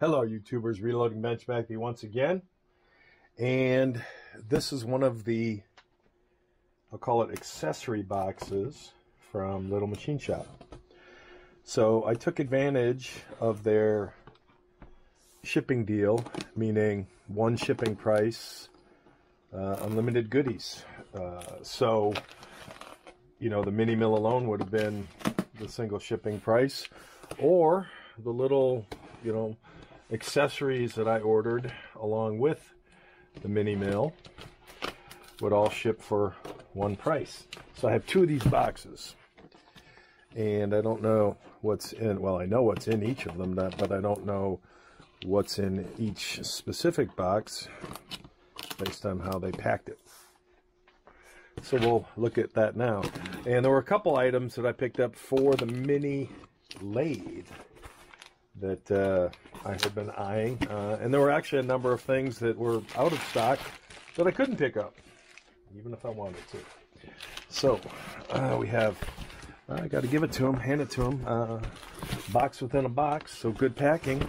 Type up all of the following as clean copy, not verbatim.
Hello YouTubers, Reloading Benchmark once again. And this is one of the, I'll call it accessory boxes from Little Machine Shop. So I took advantage of their shipping deal, meaning one shipping price, unlimited goodies. So, you know, the mini mill alone would have been the single shipping price, or the little, you know, accessories that I ordered along with the mini mill would all ship for one price. So I have two of these boxes, and I don't know what's in, well, I know what's in each of them, but I don't know what's in each specific box based on how they packed it. So we'll look at that now. And there were a couple items that I picked up for the mini lathe that I had been eyeing, and there were actually a number of things that were out of stock that I couldn't pick up, even if I wanted to. So we have, I got to give it to him, hand it to him, box within a box. So good packing,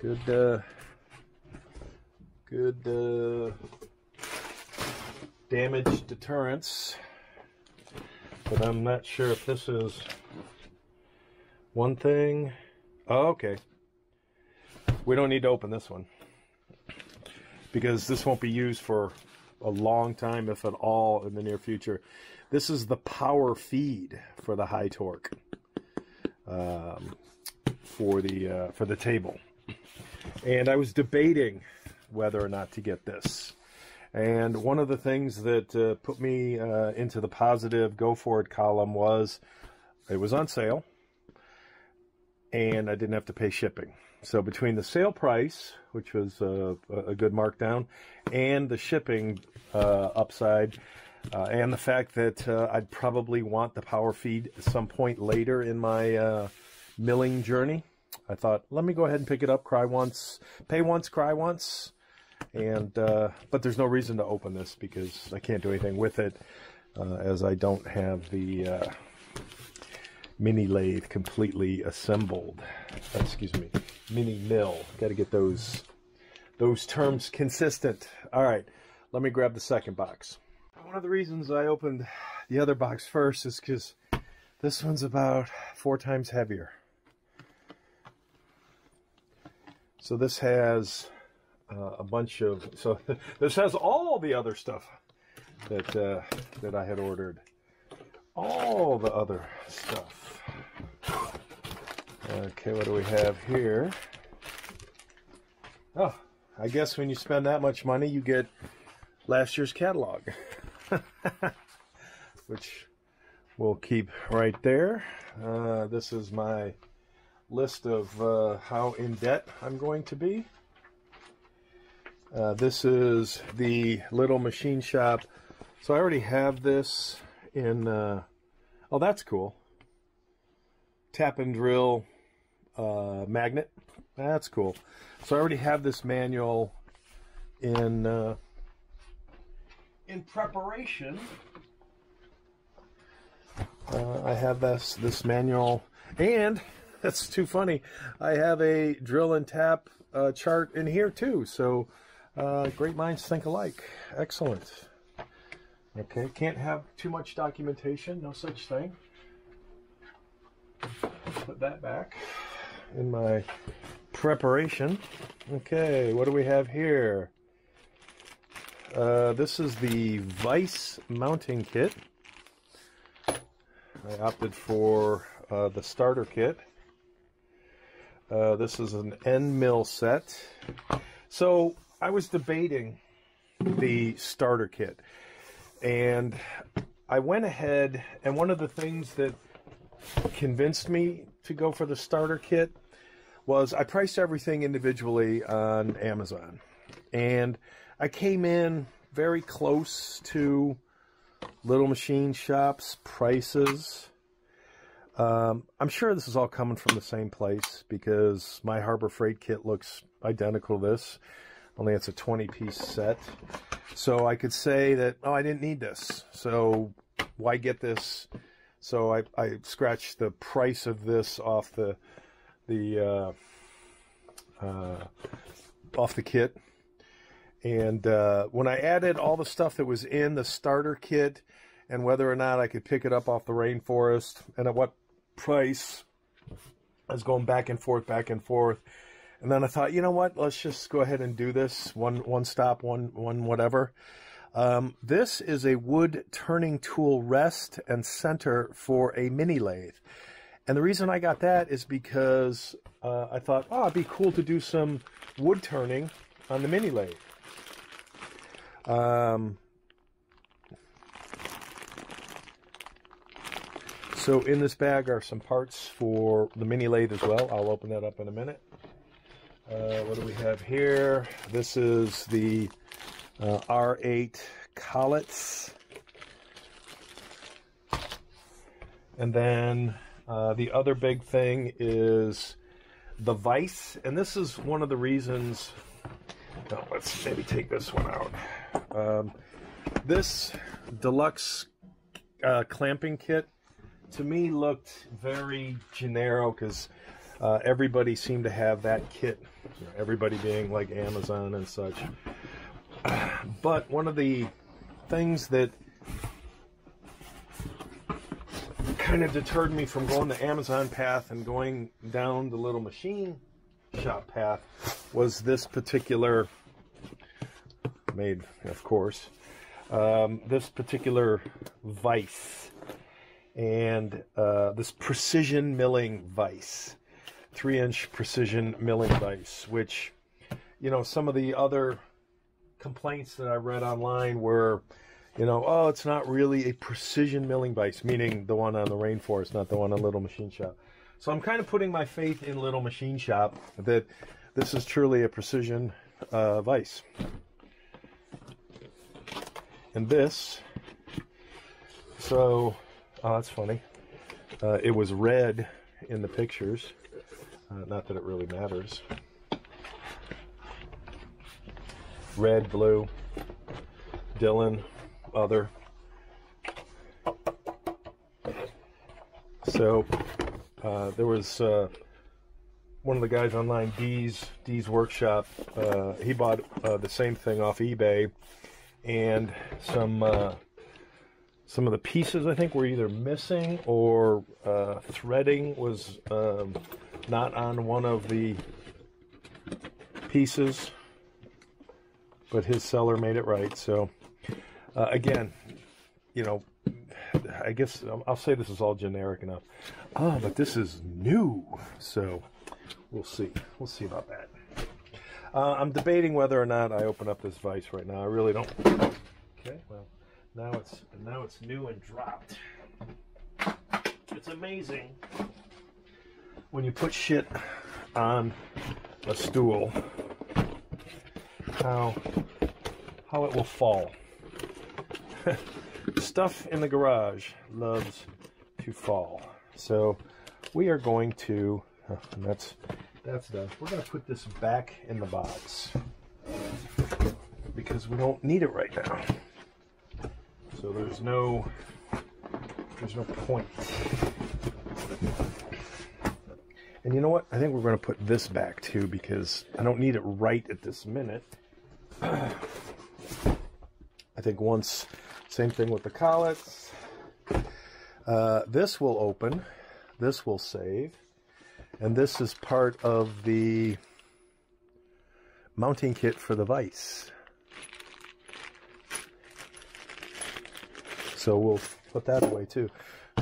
good damage deterrence. But I'm not sure if this is one thing. Oh, okay. We don't need to open this one because this won't be used for a long time, if at all, in the near future. This is the power feed for the HiTorque for the table, and I was debating whether or not to get this. And one of the things that put me into the positive go for it column was it was on sale, and I didn't have to pay shipping. So between the sale price, which was a good markdown, and the shipping upside, and the fact that I'd probably want the power feed at some point later in my milling journey, I thought, let me go ahead and pick it up, cry once, pay once, cry once. And but there's no reason to open this because I can't do anything with it, as I don't have the mini lathe completely assembled. Excuse me, mini mill. Got to get those terms consistent. All right, let me grab the second box. One of the reasons I opened the other box first is because this one's about 4 times heavier. So this has a bunch of, so this has all the other stuff that I had ordered. All the other stuff. Okay, what do we have here? Oh, I guess when you spend that much money, you get last year's catalog, which we'll keep right there. This is my list of how in debt I'm going to be. This is the Little Machine Shop. So I already have this in, oh, that's cool. Tap and drill magnet. That's cool. So I already have this manual in preparation. I have this manual, and that's too funny. I have a drill and tap chart in here too. So great minds think alike. Excellent. Okay, can't have too much documentation, no such thing. Put that back in my preparation. Okay, what do we have here? This is the vise mounting kit. I opted for the starter kit. This is an end mill set. So I was debating the starter kit, and I went ahead, and one of the things that convinced me to go for the starter kit was I priced everything individually on Amazon, and I came in very close to Little Machine Shop's prices. I'm sure this is all coming from the same place because my Harbor Freight kit looks identical to this, only it's a 20-piece set. So I could say that, oh, I didn't need this, so why get this? So I scratched the price of this off the off the kit. And when I added all the stuff that was in the starter kit and whether or not I could pick it up off the rainforest and at what price, I was going back and forth, back and forth. And then I thought, you know what, let's just go ahead and do this. One stop, one whatever. This is a wood turning tool rest and center for a mini lathe. And the reason I got that is because I thought, oh, it'd be cool to do some wood turning on the mini lathe. So in this bag are some parts for the mini lathe as well. I'll open that up in a minute. What do we have here? This is the R8 collets. And then the other big thing is the vise. And this is one of the reasons... No, let's maybe take this one out. This deluxe clamping kit to me looked very generic because everybody seemed to have that kit, you know, everybody being like Amazon and such. But one of the things that kind of deterred me from going the Amazon path and going down the little machine shop path was this particular, made of course, this particular vise. And this precision milling vise, 3-inch precision milling vise, which, you know, some of the other complaints that I read online were, you know, oh, it's not really a precision milling vise, meaning the one on the rainforest, not the one on Little Machine Shop. So I'm kind of putting my faith in Little Machine Shop that this is truly a precision vise. And this, so... Oh, that's funny. It was red in the pictures. Not that it really matters. Red, blue, Dylan, other. So there was one of the guys online, D's Workshop. He bought the same thing off eBay, and some of the pieces, I think, were either missing or threading was not on one of the pieces, but his seller made it right. So, again, you know, I guess I'll say this is all generic enough. Ah, but this is new, so we'll see. We'll see about that. I'm debating whether or not I open up this vise right now. I really don't. Okay, well. Now it's new and dropped. It's amazing when you put shit on a stool how it will fall. Stuff in the garage loves to fall. So we are going to, and that's done. We're going to put this back in the box because we don't need it right now. So there's no point. And you know what? I think we're going to put this back too because I don't need it right at this minute. I think once, same thing with the collets. This will open. This will save. And this is part of the mounting kit for the vise. So we'll put that away too.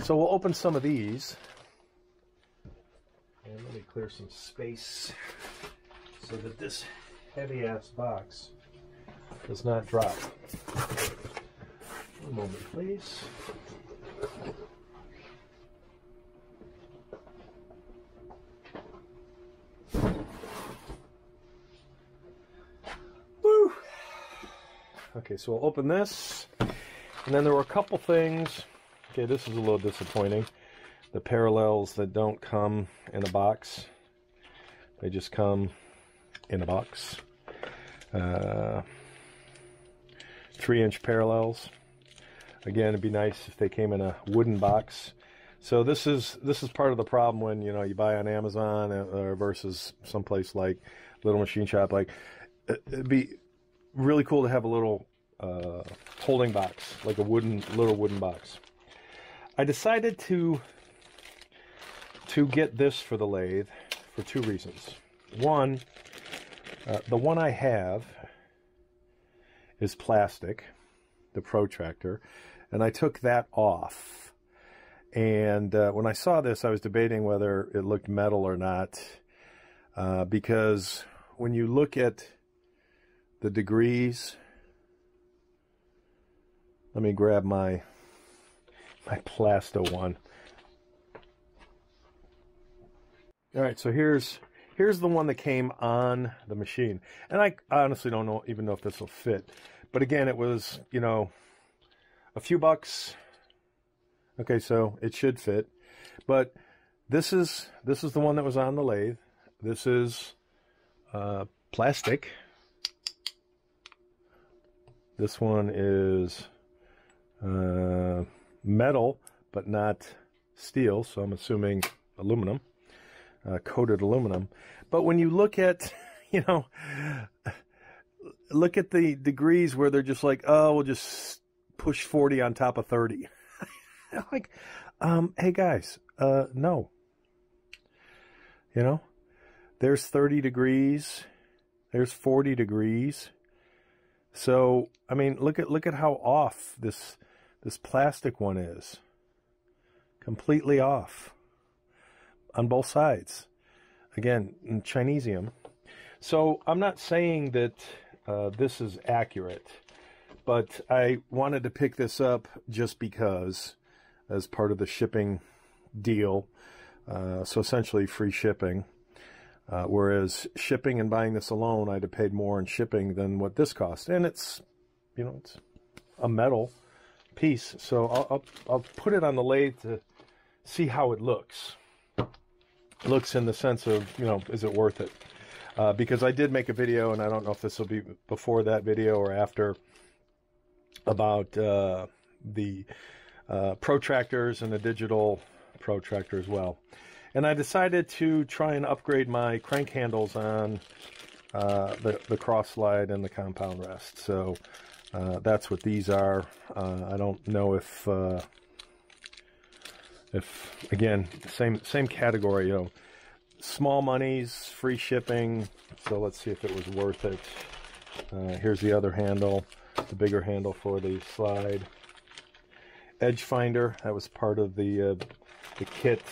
So we'll open some of these. And let me clear some space so that this heavy-ass box does not drop. One moment, please. Woo! Okay, so we'll open this. And then there were a couple things. Okay, this is a little disappointing. The parallels that don't come in a box. They just come in a box. 3-inch parallels. Again, it'd be nice if they came in a wooden box. So this is part of the problem when, you know, you buy on Amazon versus someplace like little machine shop. Like, it'd be really cool to have a little holding box, like a little wooden box. I decided to get this for the lathe for two reasons. One, the one I have is plastic, the protractor, and I took that off. And when I saw this, I was debating whether it looked metal or not, because when you look at the degrees, let me grab my Plasto one. All right, so here's the one that came on the machine, and I honestly don't even know if this will fit. But again, it was, you know, a few bucks. Okay, so it should fit. But this is the one that was on the lathe. This is plastic. This one is metal, but not steel, so I'm assuming aluminum, coated aluminum. But when you look at, you know, look at the degrees where they're just like, oh, we'll just push 40 on top of 30. Like, hey guys, no. You know, there's 30 degrees, there's 40 degrees. So, I mean, look at how off this plastic one is. Completely off on both sides. Again, in Chinesium. So I'm not saying that this is accurate, but I wanted to pick this up just because, as part of the shipping deal. So essentially free shipping. Whereas shipping and buying this alone, I'd have paid more in shipping than what this cost. And it's, you know, it's a metal piece. So I'll put it on the lathe to see how it looks. It looks in the sense of, you know, is it worth it? Because I did make a video, and I don't know if this will be before that video or after, about the protractors and the digital protractor as well. And I decided to try and upgrade my crank handles on the cross slide and the compound rest. So that's what these are. I don't know if again, same category, you know, small monies, free shipping. So let's see if it was worth it. Here's the other handle, the bigger handle for the slide. Edge finder, that was part of the kit.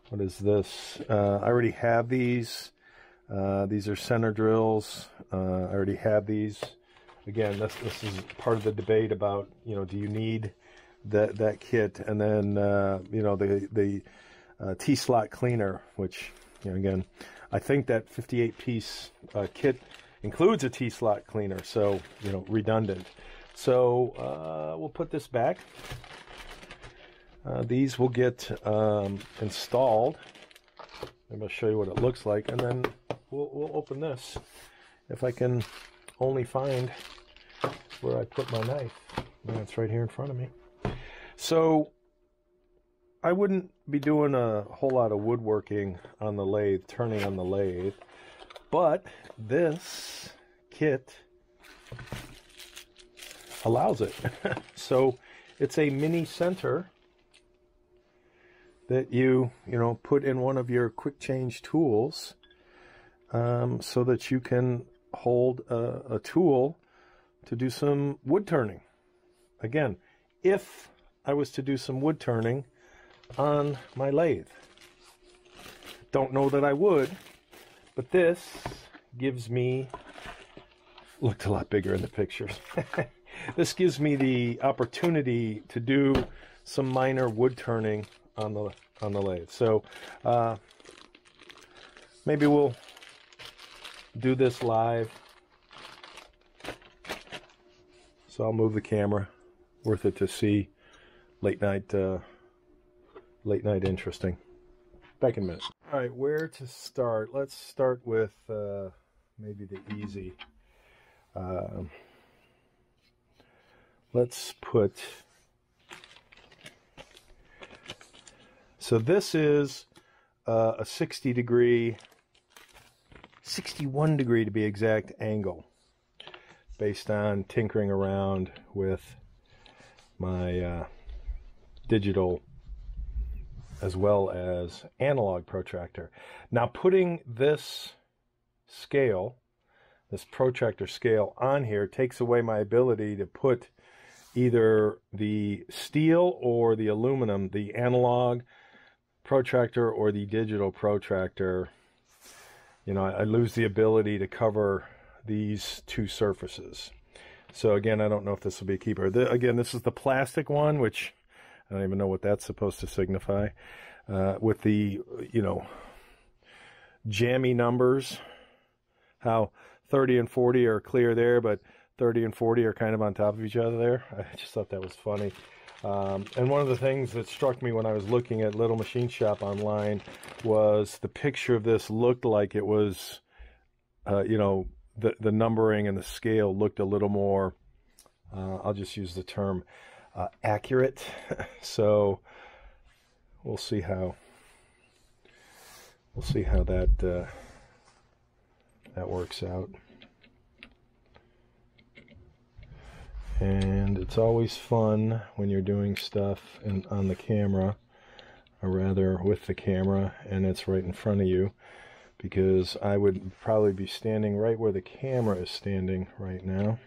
What is this? I already have these. These are center drills. I already have these. Again, this is part of the debate about, you know, do you need that kit? And then you know, the T-slot cleaner, which, you know, again, I think that 58-piece kit includes a T-slot cleaner, so, you know, redundant. So we'll put this back. These will get installed. I'm going to show you what it looks like, and then we'll open this. If I can only find where I put my knife. It's right here in front of me. So I wouldn't be doing a whole lot of woodworking on the lathe, turning on the lathe, but this kit allows it. So it's a mini center that you know, put in one of your quick change tools, so that you can hold a tool to do some wood turning. Again, if I was to do some wood turning on my lathe. Don't know that I would, but this gives me, looked a lot bigger in the pictures. This gives me the opportunity to do some minor wood turning on the lathe. So maybe we'll do this live. So I'll move the camera. Worth it to see. Late night interesting. Back in a minute. All right, where to start? Let's start with maybe the easy. Let's put. So this is a 60-degree 61 degree to be exact angle, based on tinkering around with my digital as well as analog protractor. Now, putting this scale, this protractor scale on here, takes away my ability to put either the steel or the aluminum, the analog protractor or the digital protractor. You know, I lose the ability to cover these two surfaces. So again, I don't know if this will be a keeper. Again, this is the plastic one, which I don't even know what that's supposed to signify. With the, you know, jammy numbers, how 30 and 40 are clear there, but 30 and 40 are kind of on top of each other there. I just thought that was funny. And one of the things that struck me when I was looking at Little Machine Shop online was the picture of this looked like it was, you know, the numbering and the scale looked a little more, I'll just use the term, accurate. So we'll see how that that works out. And it's always fun when you're doing stuff on the camera, or rather with the camera, and it's right in front of you, because I would probably be standing right where the camera is standing right now.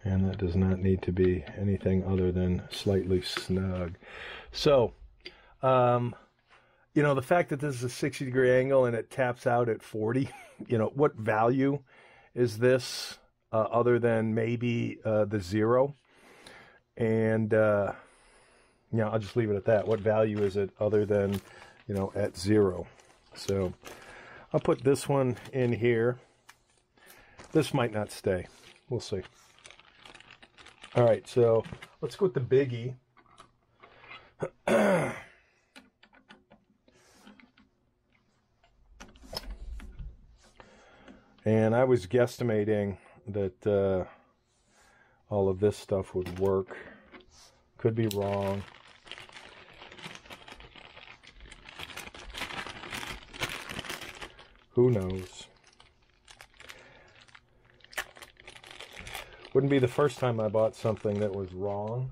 And that does not need to be anything other than slightly snug. So, you know, the fact that this is a 60-degree angle and it taps out at 40, you know, what value is this other than maybe the 0? And, you know, I'll just leave it at that. What value is it other than, you know, at 0? So I'll put this one in here. This might not stay. We'll see. All right, so let's go with the biggie. And I was guesstimating that all of this stuff would work. Could be wrong. Who knows? Wouldn't be the first time I bought something that was wrong.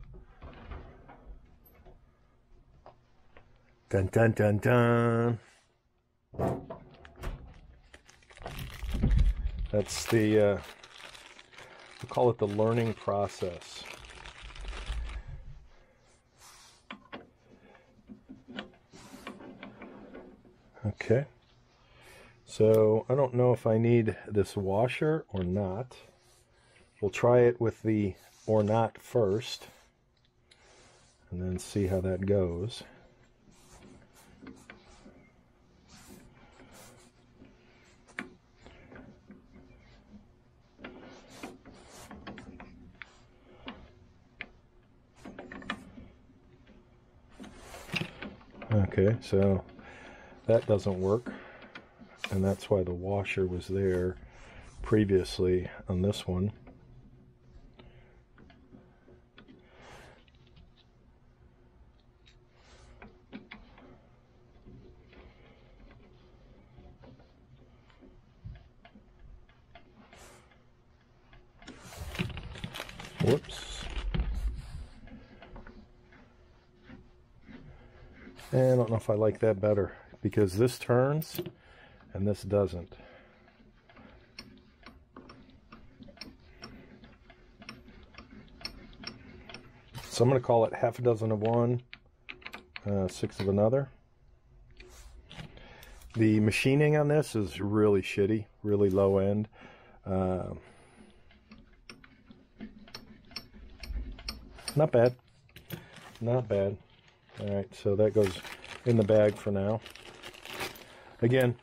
Dun dun dun dun. That's the, we'll call it the learning process. Okay. So I don't know if I need this washer or not. We'll try it with the or not first, and then see how that goes. Okay, so that doesn't work, and that's why the washer was there previously on this one. Whoops. And I don't know if I like that better, because this turns and this doesn't. So I'm going to call it half a dozen of one, 6 of another. The machining on this is really shitty, really low end. Not bad. Not bad. Alright, so that goes in the bag for now. Again,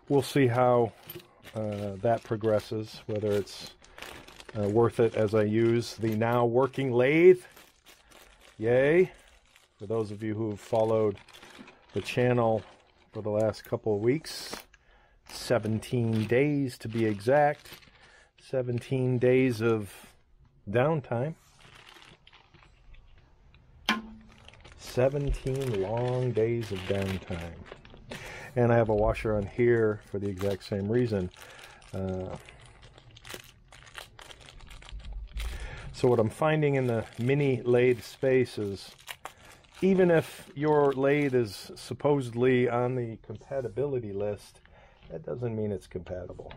we'll see how that progresses, whether it's worth it as I use the now working lathe. Yay! For those of you who have followed the channel for the last couple of weeks, 17 days to be exact, 17 days of downtime. 17 long days of downtime. And I have a washer on here for the exact same reason. So what I'm finding in the mini lathe space is, even if your lathe is supposedly on the compatibility list, that doesn't mean it's compatible.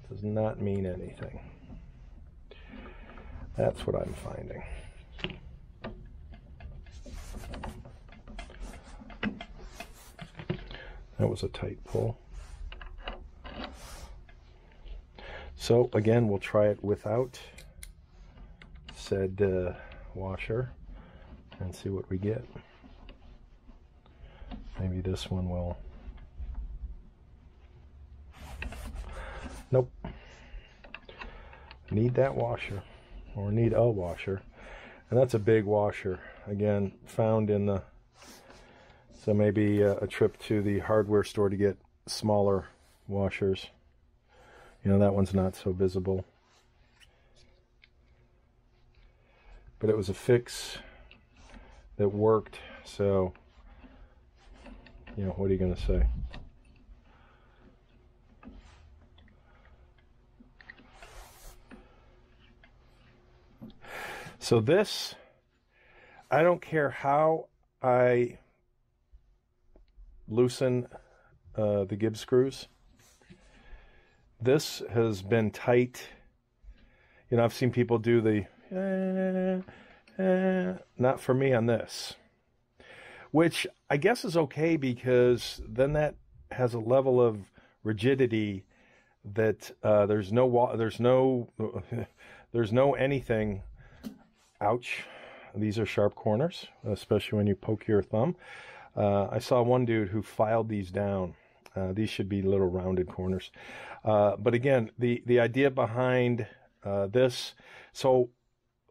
Does not mean anything. That's what I'm finding. That was a tight pull. So again, we'll try it without said washer and see what we get. Maybe this one will. Nope. Need that washer, or need a washer. And that's a big washer. Again, found in the, so maybe a trip to the hardware store to get smaller washers. You know, that one's not so visible. But it was a fix that worked, so, you know, what are you going to say? So this, I don't care how I loosen the Gibbs screws. This has been tight. You know, I've seen people do the not for me on this, which I guess is okay, because then that has a level of rigidity that there's no anything. Ouch. These are sharp corners, especially when you poke your thumb. I saw one dude who filed these down. These should be little rounded corners. But again, the idea behind this, so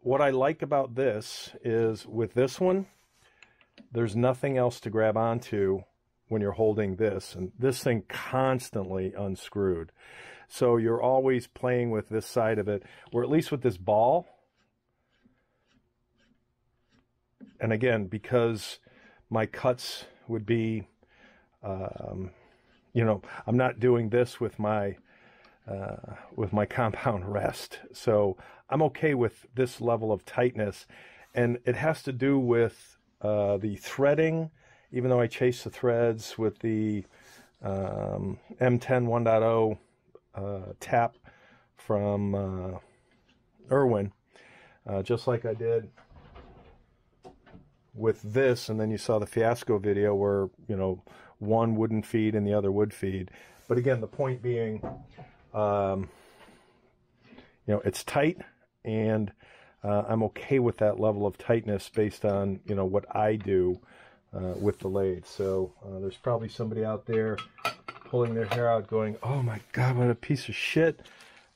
what I like about this is, with this one, there's nothing else to grab onto when you're holding this, and this thing constantly unscrewed. So you're always playing with this side of it, or at least with this ball. And again, because my cuts would be, you know, I'm not doing this with my compound rest. So I'm okay with this level of tightness. And it has to do with the threading, even though I chase the threads with the M10 1.0 tap from Irwin, just like I did with this. And then you saw the fiasco video where, you know, one wouldn't feed and the other would feed. But again, the point being, you know, it's tight, and I'm okay with that level of tightness based on, you know, what I do with the lathe. So there's probably somebody out there pulling their hair out going, oh my God, what a piece of shit.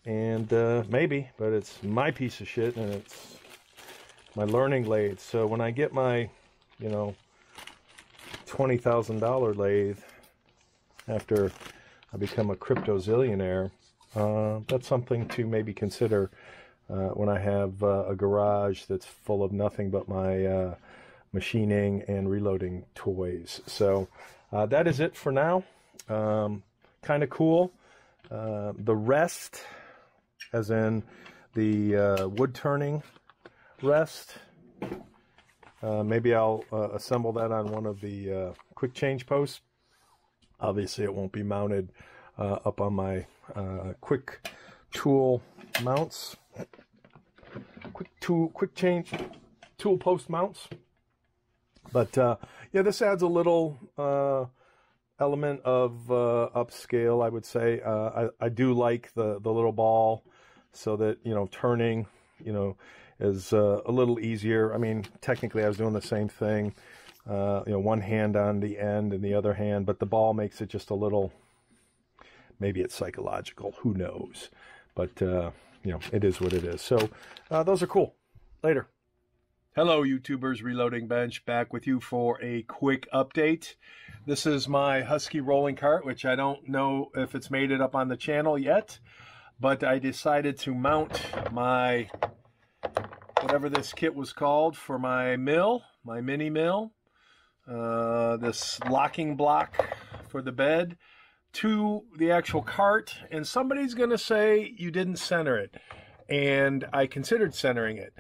And maybe, but it's my piece of shit, and it's my learning lathe. So when I get my, you know, $20,000 lathe after I become a crypto zillionaire, that's something to maybe consider when I have a garage that's full of nothing but my machining and reloading toys. So that is it for now. Kind of cool. The rest, as in the wood turning rest, maybe I'll assemble that on one of the quick change posts. Obviously it won't be mounted up on my quick tool mounts, quick change tool post mounts. But yeah, this adds a little element of upscale, I would say. I do like the little ball, so that, you know, turning, you know, is a little easier. I mean, technically I was doing the same thing, you know, one hand on the end and the other hand, but the ball makes it just a little, maybe it's psychological, who knows. But, you know, it is what it is. So those are cool. Later. Hello, YouTubers. Reloading Bench back with you for a quick update. This is my Husky rolling cart, which I don't know if it's made it up on the channel yet, but I decided to mount my whatever this kit was called for my mill, my mini mill, this locking block for the bed, to the actual cart, and somebody's going to say you didn't center it. And I considered centering it.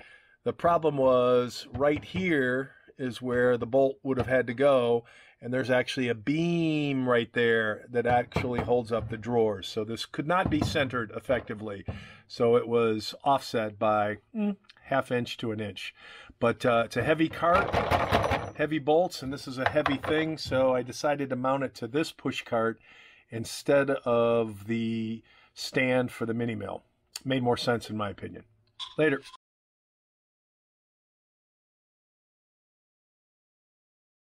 The problem was right here is where the bolt would have had to go, and there's actually a beam right there that actually holds up the drawers. So this could not be centered effectively. So it was offset by ½ inch to an inch. But it's a heavy cart, heavy bolts, and this is a heavy thing, so I decided to mount it to this push cart instead of the stand for the mini mill. Made more sense in my opinion. Later.